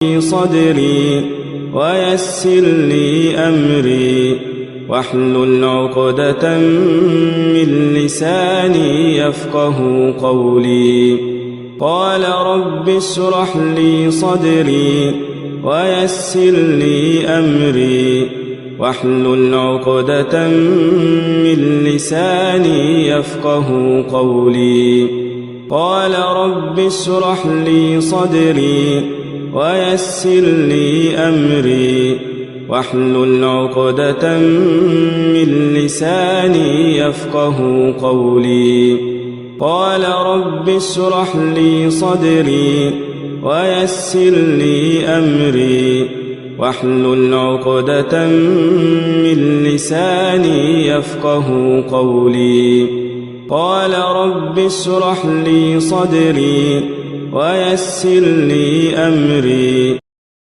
لي صدري ويسر لي أمري واحلل عقدة من لساني يفقه قولي. قال رب اشرح لي صدري ويسر لي أمري واحلل عقدة من لساني يفقه قولي. قال رب اشرح لي صدري ويسر لي أمري واحلل عقدة من لساني يفقه قولي. قال رب اشرح لي صدري ويسر لي أمري واحلل عقدة من لساني يفقه قولي. قال رب اشرح لي صدري ويسر لي أمري